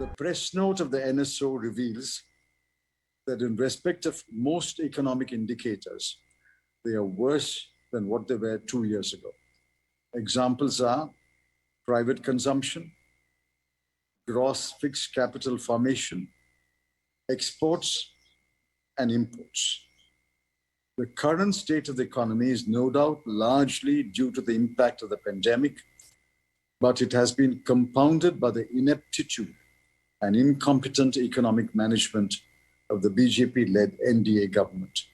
The press note of the NSO reveals that in respect of most economic indicators, they are worse than what they were 2 years ago. Examples are private consumption, gross fixed capital formation, exports, and imports. The current state of the economy is no doubt largely due to the impact of the pandemic, but it has been compounded by the ineptitude and incompetent economic management of the BJP-led NDA government.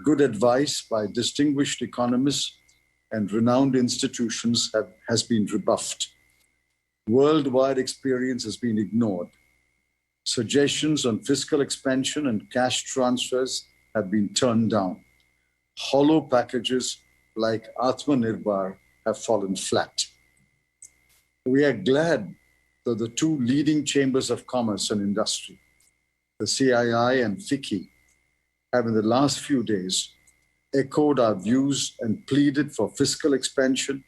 Good advice by distinguished economists and renowned institutions has been rebuffed. Worldwide experience has been ignored. Suggestions on fiscal expansion and cash transfers have been turned down. Hollow packages like Atmanirbhar have fallen flat. We are glad that the two leading chambers of commerce and industry, the CII and FICCI, have in the last few days echoed our views and pleaded for fiscal expansion,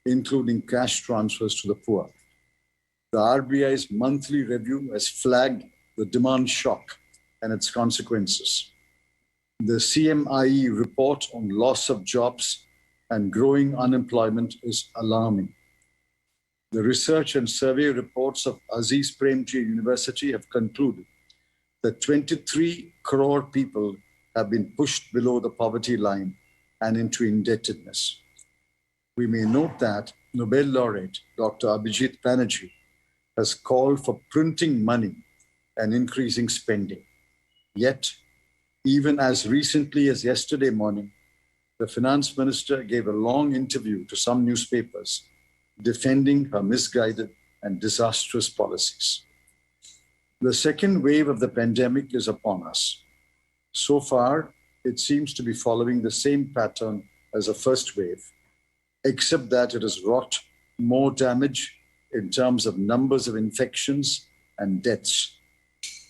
including cash transfers to the poor. The RBI's monthly review has flagged the demand shock and its consequences. The CMIE report on loss of jobs and growing unemployment is alarming. The research and survey reports of Aziz Premji University have concluded that 23 crore people have been pushed below the poverty line and into indebtedness. We may note that Nobel laureate Dr. Abhijit Banerjee has called for printing money and increasing spending. Yet, even as recently as yesterday morning, the finance minister gave a long interview to some newspapers defending her misguided and disastrous policies. The second wave of the pandemic is upon us. So far, it seems to be following the same pattern as the first wave, except that it has wrought more damage in terms of numbers of infections and deaths.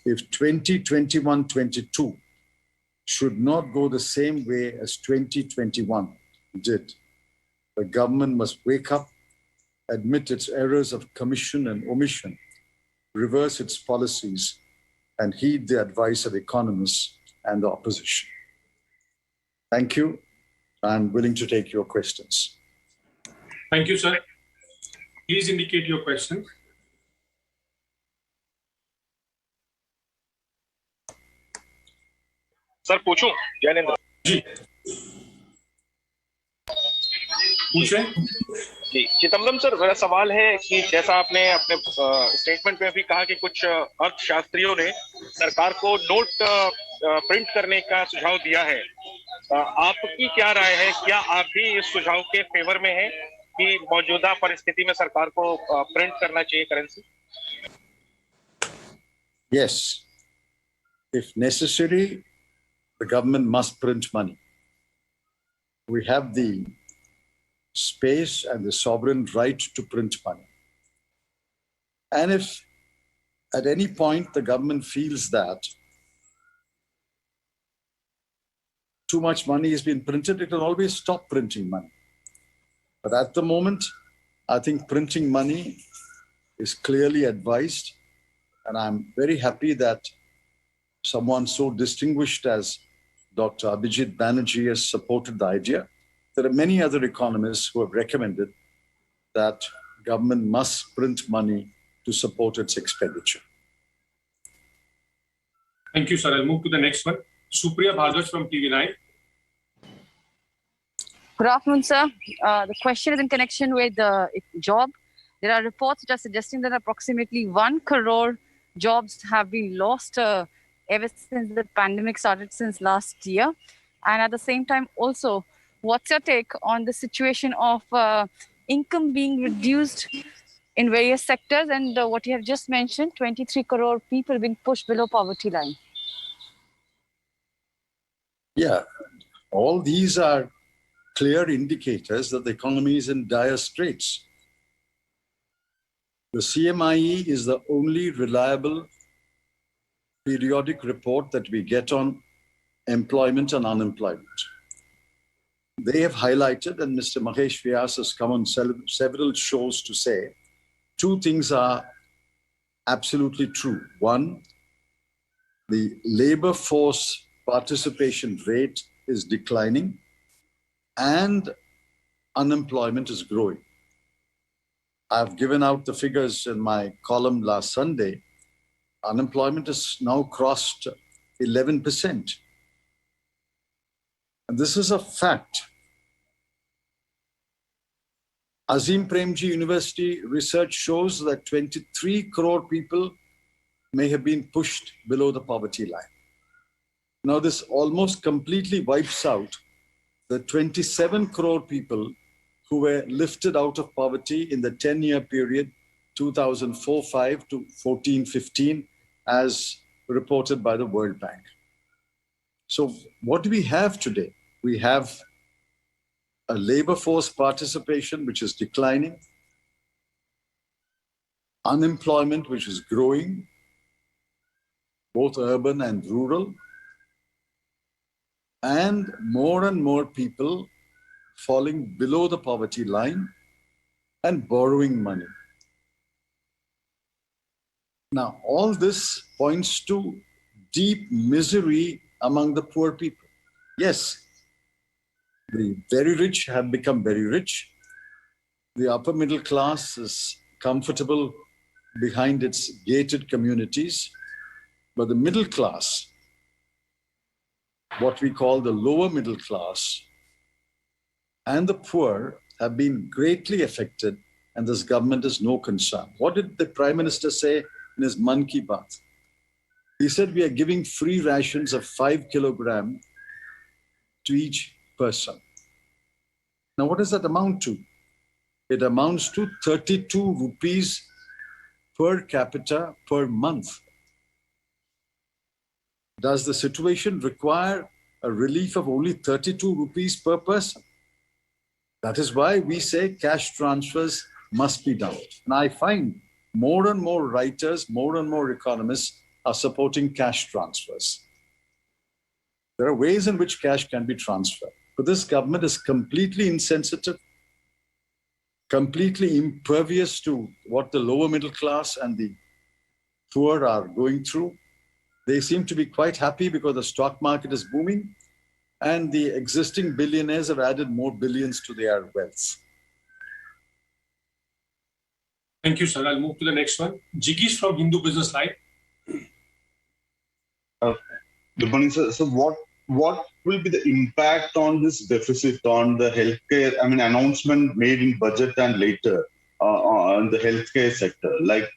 If 2021-22 should not go the same way as 2021 did, the government must wake up, admit its errors of commission and omission, reverse its policies, and heed the advice of economists and the opposition. Thank you. I'm willing to take your questions. Thank you, sir. Please indicate your question. Sir पूछूं जैनेंद्र जी पूछें जी Chidambaram sir, मेरा सवाल है कि जैसा आपने अपने statement में भी कहा कि कुछ अर्थशास्त्रियों ने सरकार को नोट प्रिंट करने का सुझाव दिया है, आपकी क्या राय है? क्या आप भी इस सुझाव के फेवर में हैं कि मौजूदा परिस्थिति में सरकार को प्रिंट करना चाहिए currency? Yes, if necessary, the government must print money. We have the space and the sovereign right to print money. And if at any point the government feels that too much money has been printed, it can always stop printing money. But at the moment, I think printing money is clearly advised. And I'm very happy that someone so distinguished as Dr. Abhijit Banerjee has supported the idea. There are many other economists who have recommended that government must print money to support its expenditure. Thank you, sir. I'll move to the next one. Supriya Bhagwat from TV9. Good afternoon, sir. The question is in connection with the job. There are reports that are suggesting that approximately 1 crore jobs have been lost ever since the pandemic started since last year. And at the same time, also, what's your take on the situation of income being reduced in various sectors and what you have just mentioned, 23 crore people being pushed below poverty line? Yeah, all these are clear indicators that the economy is in dire straits. The CMIE is the only reliable periodic report that we get on employment and unemployment. They have highlighted, and Mr. Mahesh Vyas has come on several shows to say, two things are absolutely true. One, the labor force participation rate is declining and unemployment is growing. I've given out the figures in my column last Sunday. Unemployment has now crossed 11%. And this is a fact. Azim Premji University research shows that 23 crore people may have been pushed below the poverty line. Now, this almost completely wipes out the 27 crore people who were lifted out of poverty in the 10-year period 2004-5 to 14-15, as reported by the World Bank. So what do we have today? We have a labor force participation which is declining, unemployment which is growing, both urban and rural, and more people falling below the poverty line and borrowing money. Now, all this points to deep misery among the poor people. Yes, the very rich have become very rich. The upper middle class is comfortable behind its gated communities, but the middle class, what we call the lower middle class, and the poor have been greatly affected, and this government is no concern. What did the Prime Minister say in his Mann Ki Baat? He said, we are giving free rations of 5 kilograms to each person. Now, what does that amount to? It amounts to 32 rupees per capita per month. Does the situation require a relief of only 32 rupees per person? That is why we say cash transfers must be done. And I find more and more writers, more and more economists are supporting cash transfers. There are ways in which cash can be transferred. But this government is completely insensitive, completely impervious to what the lower middle class and the poor are going through. They seem to be quite happy because the stock market is booming and the existing billionaires have added more billions to their wealth. Thank you, sir. I'll move to the next one. Jigish from Hindu Business Line. Good morning, sir. So what will be the impact on this deficit on the healthcare? I mean, announcement made in budget and later on the healthcare sector, like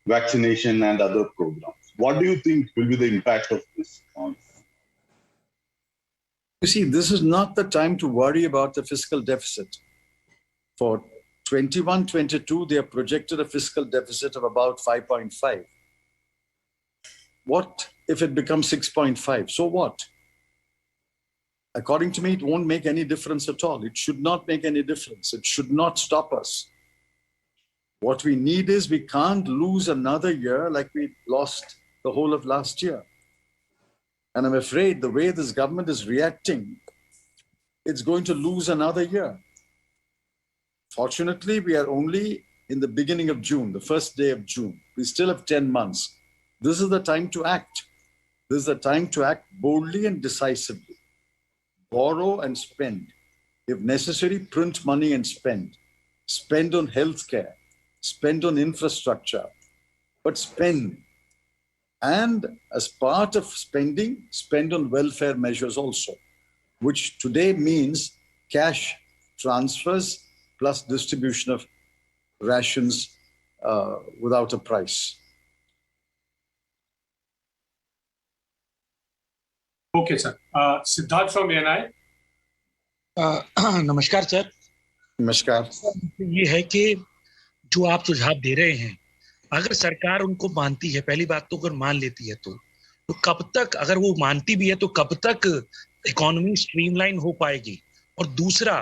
vaccination and other programs. What do you think will be the impact of this? You see, this is not the time to worry about the fiscal deficit. For 21-22, they have projected a fiscal deficit of about 5.5. What if it becomes 6.5? So what? According to me, it won't make any difference at all. It should not make any difference. It should not stop us. What we need is we can't lose another year like we lost the whole of last year. And I'm afraid the way this government is reacting, it's going to lose another year. Fortunately, we are only in the beginning of June, the first day of June. We still have 10 months. This is the time to act. This is the time to act boldly and decisively. Borrow and spend. If necessary, print money and spend. Spend on healthcare. Spend on infrastructure. But spend. And as part of spending, spend on welfare measures also, which today means cash transfers plus distribution of rations without a price. Okay, sir. Siddharth from ANI. नमस्कार sir. नमस्कार। ये है कि जो आप सुझाव दे रहे हैं, अगर सरकार उनको मानती है, पहली बात तो अगर मान लेती है तो कब तक, अगर वो मानती भी है तो कब तक इकोनॉमी स्ट्रीमलाइन हो पाएगी? और दूसरा,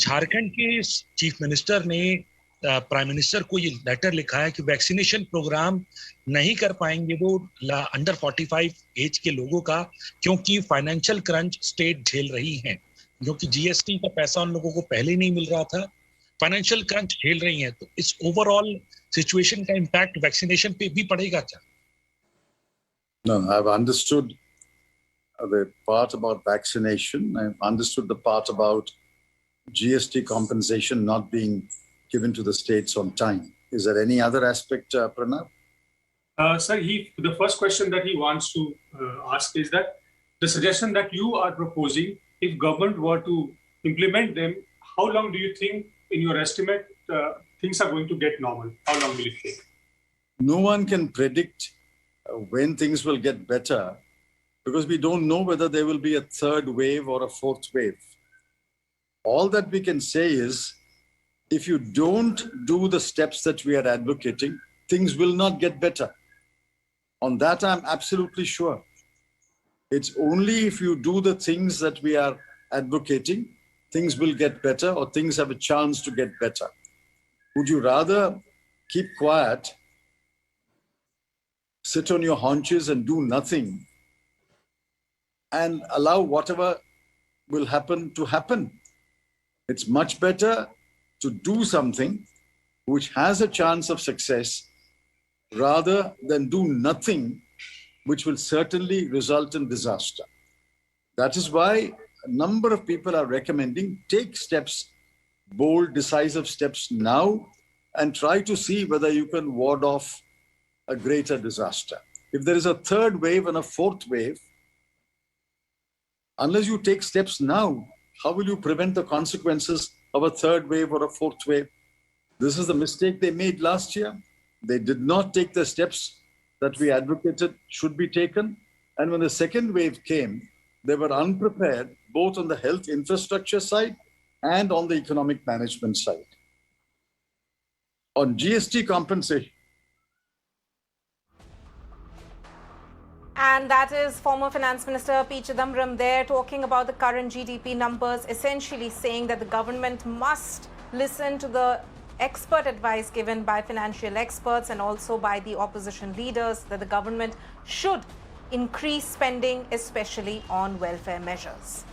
झारखंड के चीफ मिनिस्टर ने प्राइम मिनिस्टर को ये लेटर लिखा है कि वैक्सीनेशन प्रोग्राम नहीं कर पाएंगे वो अंडर 45 एज के लोगों का, क्योंकि फाइनेंशियल क्रंच स्टेट झेल रही हैं, क्योंकि जीएसटी का पैसा उन लोगों को पहले नहीं मिल रहा था, फाइनेंशियल क्रंच झेल रही हैं। तो इस ओवरऑल सिचुएशन का इम्पैक्ट वैक्सीनेशन पे भी पड़ेगा क्या? No, I've understood the part about vaccination. I've understood the part about GST compensation not being given to the states on time. Is there any other aspect, Pranav? Sir, the first question that he wants to ask is that the suggestion that you are proposing, if government were to implement them, how long do you think, in your estimate, things are going to get normal? How long will it take? No one can predict when things will get better because we don't know whether there will be a third wave or a fourth wave. All that we can say is, if you don't do the steps that we are advocating, things will not get better. On that, I'm absolutely sure. It's only if you do the things that we are advocating, things will get better or things have a chance to get better. Would you rather keep quiet, sit on your haunches and do nothing and allow whatever will happen to happen? It's much better to do something which has a chance of success rather than do nothing, which will certainly result in disaster. That is why a number of people are recommending take steps, bold, decisive steps now, and try to see whether you can ward off a greater disaster. If there is a third wave and a fourth wave, unless you take steps now, how will you prevent the consequences of a third wave or a fourth wave? This is the mistake they made last year. They did not take the steps that we advocated should be taken. And when the second wave came, they were unprepared both on the health infrastructure side and on the economic management side. On GST compensation. And that is former Finance Minister P. Chidambaram there talking about the current GDP numbers, essentially saying that the government must listen to the expert advice given by financial experts and also by the opposition leaders, that the government should increase spending, especially on welfare measures.